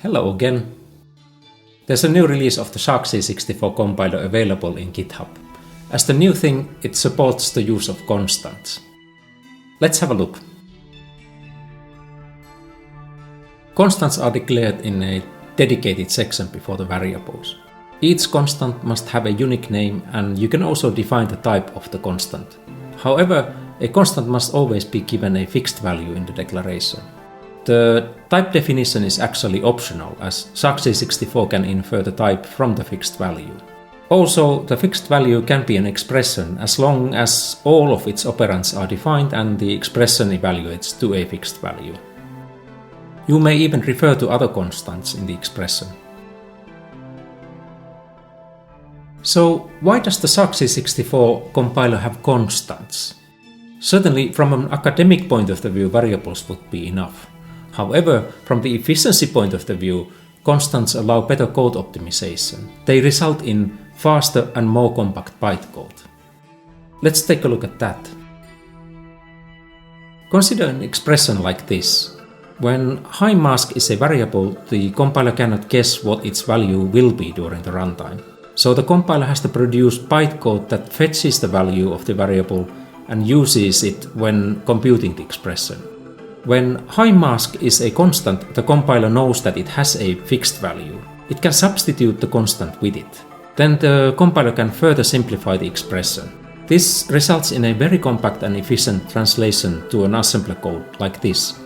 Hello again. There's a new release of the SharkC64 compiler available in GitHub. As the new thing, it supports the use of constants. Let's have a look. Constants are declared in a dedicated section before the variables. Each constant must have a unique name, and you can also define the type of the constant. However, a constant must always be given a fixed value in the declaration. The type definition is actually optional, as SharkC64 can infer the type from the fixed value. Also, the fixed value can be an expression as long as all of its operands are defined and the expression evaluates to a fixed value. You may even refer to other constants in the expression. So, why does the SharkC64 compiler have constants? Certainly, from an academic point of view, variables would be enough. However, from the efficiency point of view, constants allow better code optimization. They result in faster and more compact bytecode. Let's take a look at that. Consider an expression like this. When high mask is a variable, the compiler cannot guess what its value will be during the runtime. So the compiler has to produce bytecode that fetches the value of the variable and uses it when computing the expression. When high mask is a constant, the compiler knows that it has a fixed value. It can substitute the constant with it. Then the compiler can further simplify the expression. This results in a very compact and efficient translation to an assembler code like this.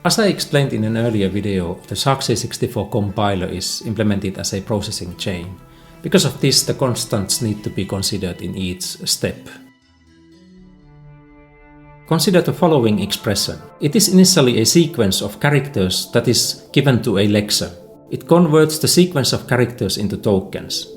As I explained in an earlier video, the SharkC64 compiler is implemented as a processing chain. Because of this, the constants need to be considered in each step. Consider the following expression. It is initially a sequence of characters that is given to a lecture. It converts the sequence of characters into tokens.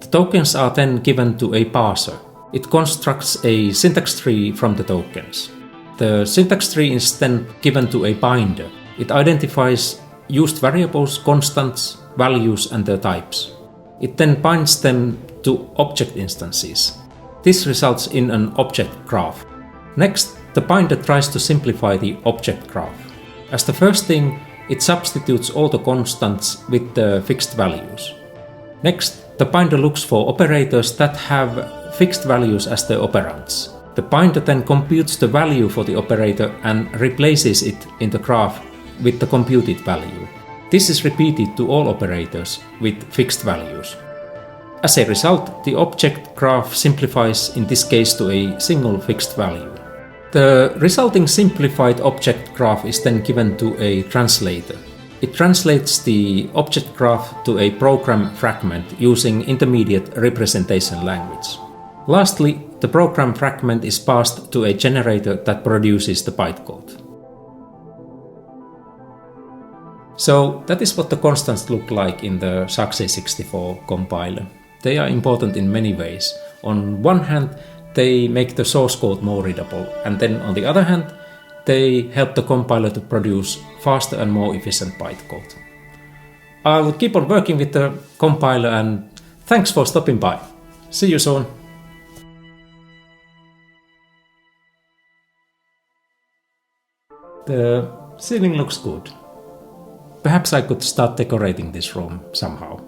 The tokens are then given to a parser. It constructs a syntax tree from the tokens. The syntax tree is then given to a binder. It identifies used variables, constants, values, and their types. It then binds them to object instances. This results in an object graph. Next, the binder tries to simplify the object graph. As the first thing, it substitutes all the constants with the fixed values. Next, the binder looks for operators that have fixed values as their operands. The binder then computes the value for the operator and replaces it in the graph with the computed value. This is repeated to all operators with fixed values. As a result, the object graph simplifies in this case to a single fixed value. The resulting simplified object graph is then given to a translator. It translates the object graph to a program fragment using intermediate representation language. Lastly, the program fragment is passed to a generator that produces the bytecode. So that is what the constants look like in the SharkC64 compiler. They are important in many ways. On one hand, they make the source code more readable, and then on the other hand, they help the compiler to produce faster and more efficient bytecode. I'll keep on working with the compiler, and thanks for stopping by. See you soon. The ceiling looks good. Perhaps I could start decorating this room somehow.